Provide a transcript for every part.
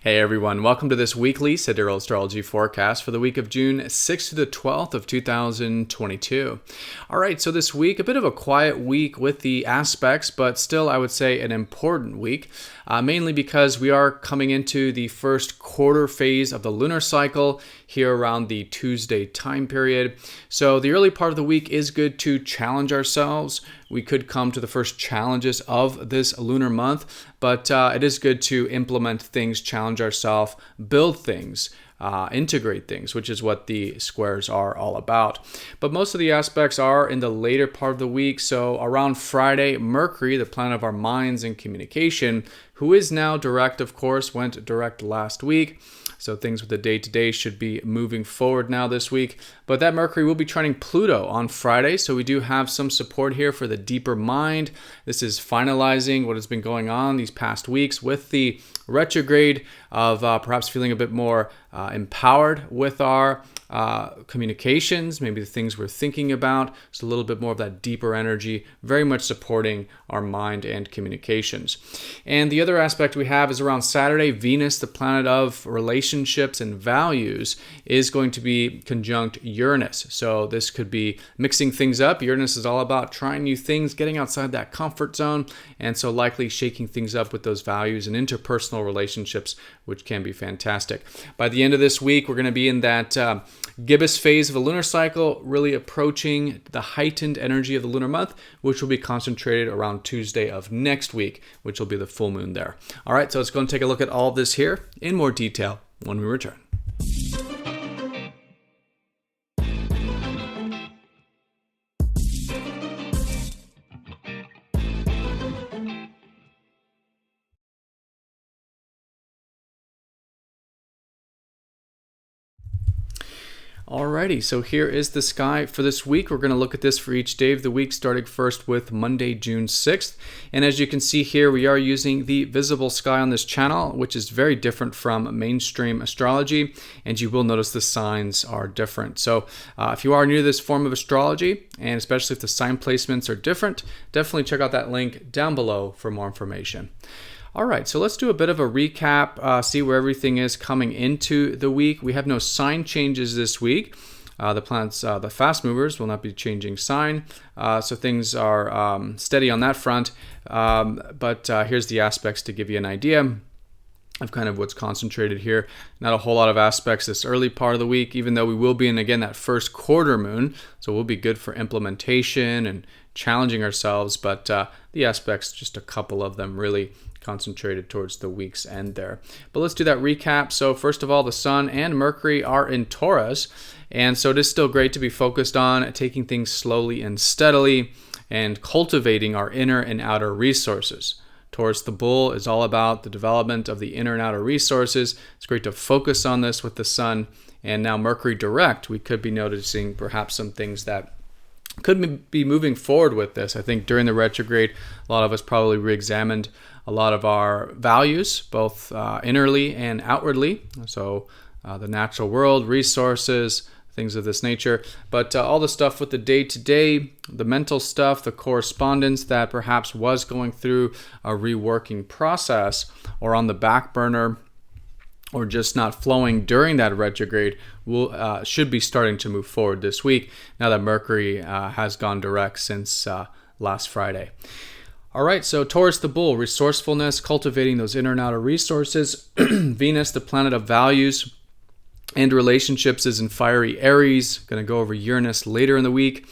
Hey everyone, welcome to this weekly Sidereal Astrology forecast for the week of June 6th to the 12th of 2022. All right, so this week, a bit of a quiet week with the aspects, but still I would say an important week, mainly because we are coming into the first quarter phase of the lunar cycle here around the Tuesday time period. So the early part of the week is good to challenge ourselves. We could come to the first challenges of this lunar month, but it is good to implement things, challenge ourselves, build things, integrate things, which is what the squares are all about. But most of the aspects are in the later part of the week. So around Friday, Mercury, the planet of our minds and communication, who is now direct, of course, went direct last week. So things with the day-to-day should be moving forward now this week. But that Mercury will be trining Pluto on Friday. So we do have some support here for the deeper mind. This is finalizing what has been going on these past weeks with the retrograde of perhaps feeling a bit more empowered with our communications, maybe the things we're thinking about. It's a little bit more of that deeper energy, very much supporting our mind and communications. And the other aspect we have is around Saturday, Venus, the planet of relationships and values, is going to be conjunct Uranus. So this could be mixing things up. Uranus is all about trying new things, getting outside that comfort zone, and so likely shaking things up with those values and interpersonal relationships, which can be fantastic. By the end of this week, we're going to be in that gibbous phase of the lunar cycle, really approaching the heightened energy of the lunar month, which will be concentrated around Tuesday of next week, which will be the full moon there. All right, so let's go and take a look at all of this here in more detail when we return. Alrighty, so here is the sky for this week. We're going to look at this for each day of the week, starting first with Monday, June 6th. And as you can see here, we are using the visible sky on this channel, which is very different from mainstream astrology. And you will notice the signs are different. So if you are new to this form of astrology, and especially if the sign placements are different, definitely check out that link down below for more information. All right, so let's do a bit of a recap, see where everything is coming into the week. We have no sign changes this week. The planets, the fast movers, will not be changing sign, so things are steady on that front. But here's the aspects to give you an idea of kind of what's concentrated here. Not a whole lot of aspects this early part of the week, even though we will be in, again, that first quarter moon, so we'll be good for implementation and challenging ourselves, but the aspects, just a couple of them really concentrated towards the week's end there. But let's do that recap. So first of all, the Sun and Mercury are in Taurus, and so it is still great to be focused on taking things slowly and steadily and cultivating our inner and outer resources. Taurus the Bull is all about the development of the inner and outer resources. It's great to focus on this with the Sun, and now Mercury direct, we could be noticing perhaps some things that could be moving forward with this. I think during the retrograde, a lot of us probably re-examined a lot of our values, both innerly and outwardly. So the natural world, resources, things of this nature. But all the stuff with the day-to-day, the mental stuff, the correspondence that perhaps was going through a reworking process or on the back burner, or just not flowing during that retrograde, should be starting to move forward this week, now that Mercury has gone direct since last Friday. All right, so Taurus the Bull, resourcefulness, cultivating those inner and outer resources. Venus, the planet of values and relationships, is in fiery Aries. Going to go over Uranus later in the week.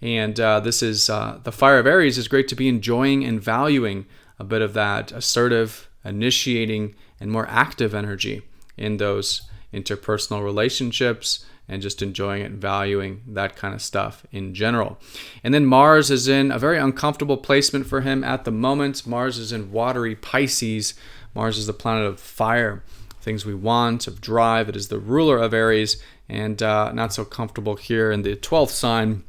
And this is the fire of Aries is great to be enjoying and valuing a bit of that assertive, initiating, and more active energy in those interpersonal relationships, and just enjoying it and valuing that kind of stuff in general. And then Mars is in a very uncomfortable placement for him at the moment. Mars is in watery Pisces. Mars is the planet of fire, things we want, of drive. It is the ruler of Aries, and not so comfortable here in the 12th sign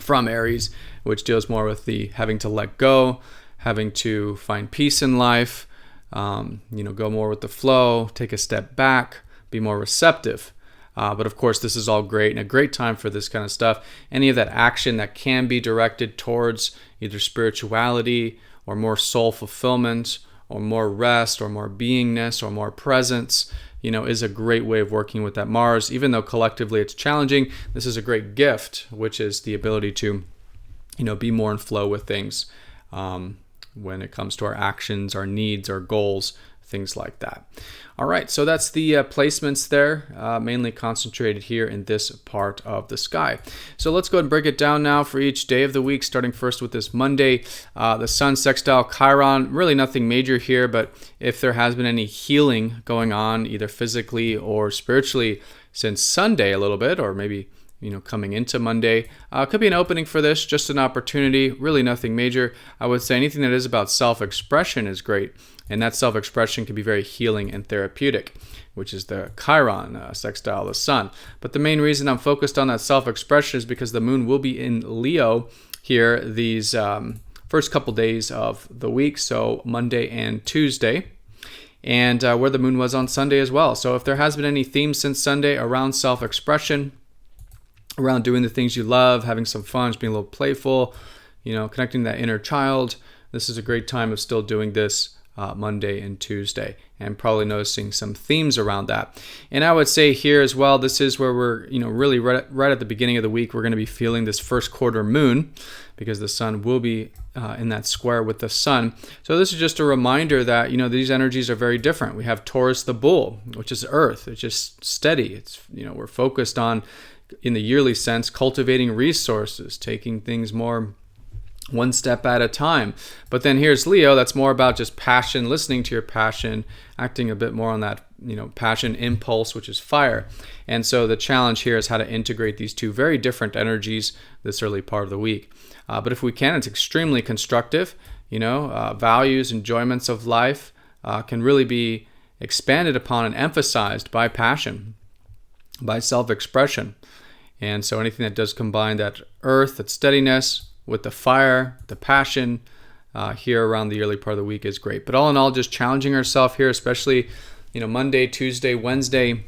from Aries, which deals more with the having to let go, having to find peace in life, go more with the flow, take a step back, be more receptive. But of course, this is all great and a great time for this kind of stuff. Any of that action that can be directed towards either spirituality or more soul fulfillment or more rest or more beingness or more presence, is a great way of working with that Mars. Even though collectively it's challenging, this is a great gift, which is the ability to, be more in flow with things when it comes to our actions, our needs, our goals, things like that. All right, so that's the placements there, mainly concentrated here in this part of the sky. So let's go ahead and break it down now for each day of the week, starting first with this Monday. The Sun sextile Chiron, really nothing major here, but if there has been any healing going on, either physically or spiritually, since Sunday a little bit, or maybe coming into Monday, could be an opening for this, just an opportunity, really nothing major. I would say anything that is about self-expression is great, and that self-expression can be very healing and therapeutic, which is the Chiron sextile the Sun. But the main reason I'm focused on that self-expression is because the Moon will be in Leo here these first couple days of the week, so Monday and Tuesday, and where the Moon was on Sunday as well. So if there has been any themes since Sunday around self-expression, around doing the things you love, having some fun, just being a little playful, connecting that inner child, this is a great time of still doing this Monday and Tuesday, and probably noticing some themes around that. And I would say here as well, this is where we're, really right at the beginning of the week, we're going to be feeling this first quarter moon, because the Sun will be in that square with the Sun. So this is just a reminder that, these energies are very different. We have Taurus the bull, which is Earth. It's just steady. It's, we're focused on, in the yearly sense, cultivating resources, taking things more one step at a time. But then here's Leo, that's more about just passion, listening to your passion, acting a bit more on that, passion impulse, which is fire. And so the challenge here is how to integrate these two very different energies this early part of the week. But if we can, it's extremely constructive. Values, enjoyments of life can really be expanded upon and emphasized by passion, by self-expression. And so anything that does combine that earth, that steadiness, with the fire, the passion, here around the early part of the week is great. But all in all, just challenging ourselves here, especially, Monday, Tuesday, Wednesday,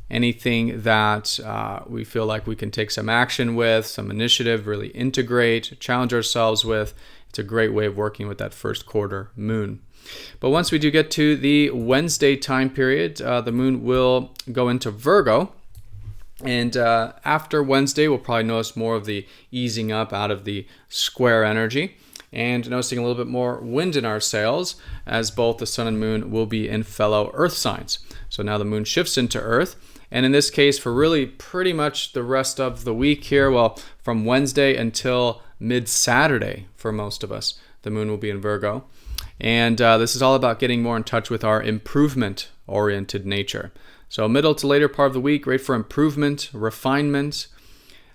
anything that we feel like we can take some action with, some initiative, really integrate, challenge ourselves with. It's a great way of working with that first quarter moon. But once we do get to the Wednesday time period, the moon will go into Virgo. And after Wednesday, we'll probably notice more of the easing up out of the square energy, and noticing a little bit more wind in our sails, as both the Sun and Moon will be in fellow Earth signs. So now the Moon shifts into Earth, and in this case, for really pretty much the rest of the week here, well, from Wednesday until mid-Saturday for most of us, the Moon will be in Virgo. And this is all about getting more in touch with our improvement-oriented nature. So middle to later part of the week, great for improvement, refinement,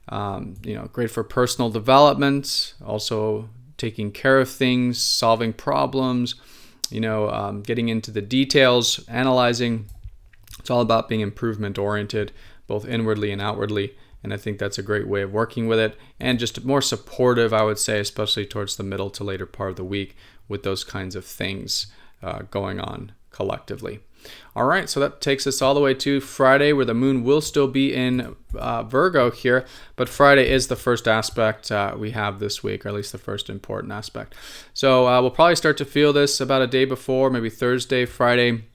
great for personal development, also taking care of things, solving problems, getting into the details, analyzing. It's all about being improvement oriented, both inwardly and outwardly. And I think that's a great way of working with it, and just more supportive, I would say, especially towards the middle to later part of the week with those kinds of things going on collectively. All right, so that takes us all the way to Friday, where the moon will still be in Virgo here, but Friday is the first aspect we have this week, or at least the first important aspect. So we'll probably start to feel this about a day before, maybe Thursday, Friday.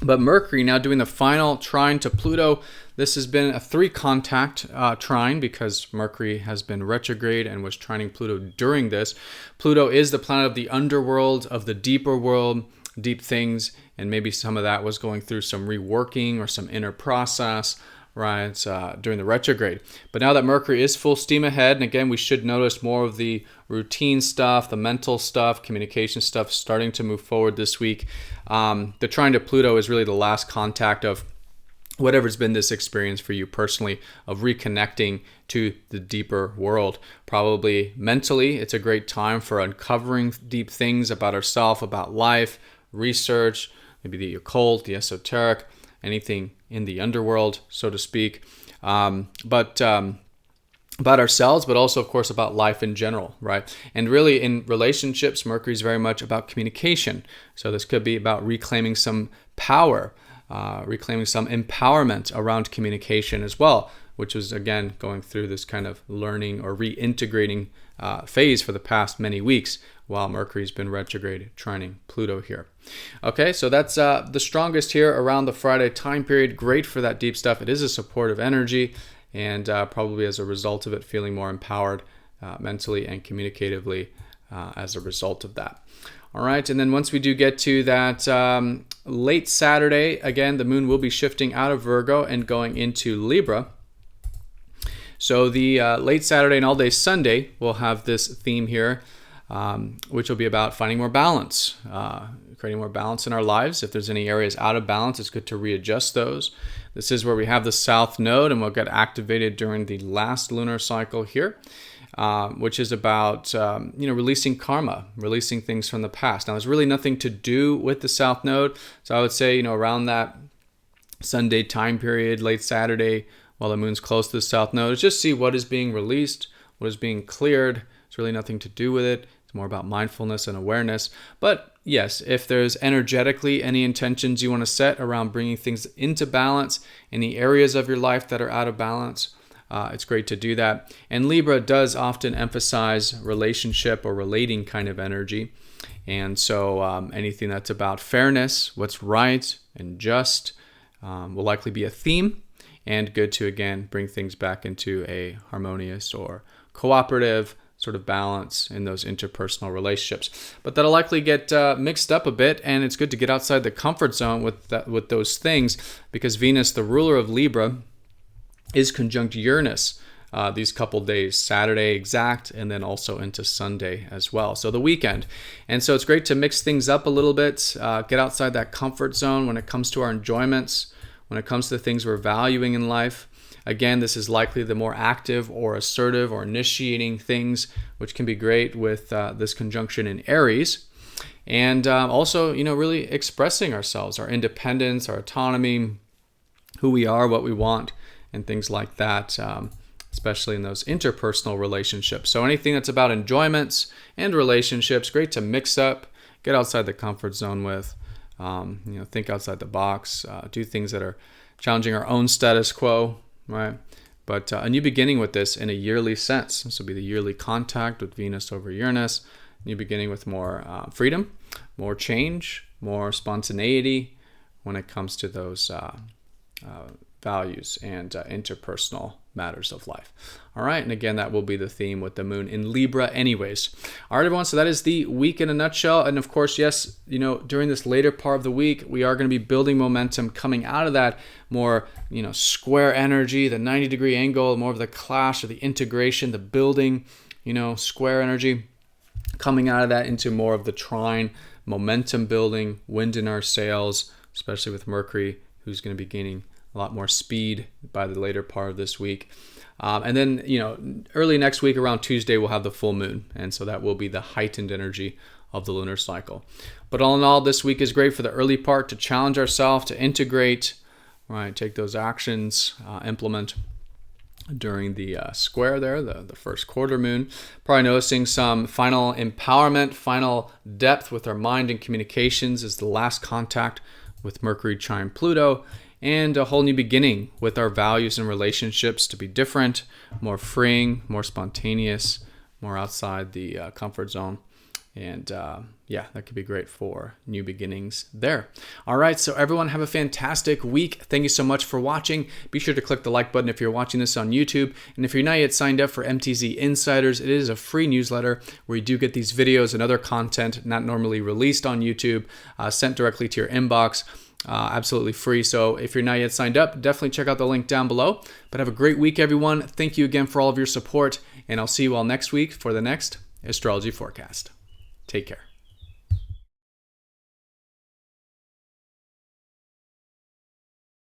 But Mercury now doing the final trine to Pluto. This has been a 3-contact trine, because Mercury has been retrograde and was trining Pluto during this. Pluto is the planet of the underworld, of the deeper world, deep things, and maybe some of that was going through some reworking or some inner process, right, during the retrograde. But now that Mercury is full steam ahead, and again, we should notice more of the routine stuff, the mental stuff, communication stuff starting to move forward this week. The trine to Pluto is really the last contact of whatever's been this experience for you personally, of reconnecting to the deeper world. Probably mentally, it's a great time for uncovering deep things about ourselves, about life, research, maybe the occult, the esoteric, anything in the underworld, so to speak. But about ourselves, but also, of course, about life in general, right? And really in relationships, Mercury is very much about communication. So this could be about reclaiming some power, reclaiming some empowerment around communication as well, which is, again, going through this kind of learning or reintegrating phase for the past many weeks while Mercury's been retrograde trining Pluto here. Okay, so that's the strongest here around the Friday time period. Great for that deep stuff. It is a supportive energy, and probably as a result of it, feeling more empowered mentally and communicatively as a result of that. All right, and then once we do get to that late Saturday, again, the moon will be shifting out of Virgo and going into Libra. So the late Saturday and all day Sunday, we'll have this theme here, which will be about finding more balance, creating more balance in our lives. If there's any areas out of balance, it's good to readjust those. This is where we have the South Node, and we'll get activated during the last lunar cycle here. Which is about releasing karma, releasing things from the past. Now, there's really nothing to do with the South Node, so I would say around that Sunday time period, late Saturday, while the moon's close to the South Node, is just see what is being released, what is being cleared. It's really nothing to do with it. It's more about mindfulness and awareness. But yes, if there's energetically any intentions you want to set around bringing things into balance, any areas of your life that are out of balance, it's great to do that. And Libra does often emphasize relationship or relating kind of energy. And so anything that's about fairness, what's right and just, will likely be a theme, and good to, again, bring things back into a harmonious or cooperative sort of balance in those interpersonal relationships. But that'll likely get mixed up a bit, and it's good to get outside the comfort zone with those things, because Venus, the ruler of Libra, is conjunct Uranus these couple days, Saturday exact, and then also into Sunday as well. So the weekend. And so it's great to mix things up a little bit, get outside that comfort zone when it comes to our enjoyments, when it comes to the things we're valuing in life. Again, this is likely the more active or assertive or initiating things, which can be great with this conjunction in Aries. And also, really expressing ourselves, our independence, our autonomy, who we are, what we want, and things like that, especially in those interpersonal relationships. So anything that's about enjoyments and relationships, great to mix up, get outside the comfort zone with, think outside the box, do things that are challenging our own status quo, right? But a new beginning with this in a yearly sense. This will be the yearly contact with Venus over Uranus, new beginning with more freedom, more change, more spontaneity when it comes to those values and interpersonal matters of life. All right, and again, that will be the theme with the moon in Libra anyways. All right, everyone, so that is the week in a nutshell. And of course, yes, during this later part of the week, we are going to be building momentum coming out of that more, square energy, the 90-degree angle, more of the clash or the integration, the building, square energy, coming out of that into more of the trine, momentum building, wind in our sails, especially with Mercury, who's going to be gaining a lot more speed by the later part of this week. And then, early next week around Tuesday, we'll have the full moon. And so that will be the heightened energy of the lunar cycle. But all in all, this week is great for the early part to challenge ourselves, to integrate, right? Take those actions, implement during the square there, the first quarter moon. Probably noticing some final empowerment, final depth with our mind and communications is the last contact with Mercury trine Pluto. And a whole new beginning with our values and relationships to be different, more freeing, more spontaneous, more outside the comfort zone. And that could be great for new beginnings there. All right, so everyone have a fantastic week. Thank you so much for watching. Be sure to click the like button if you're watching this on YouTube. And if you're not yet signed up for MTZ Insiders, it is a free newsletter where you do get these videos and other content not normally released on YouTube, sent directly to your inbox. Absolutely free. So if you're not yet signed up, definitely check out the link down below. But have a great week, everyone. Thank you again for all of your support, and I'll see you all next week for the next astrology forecast. Take care.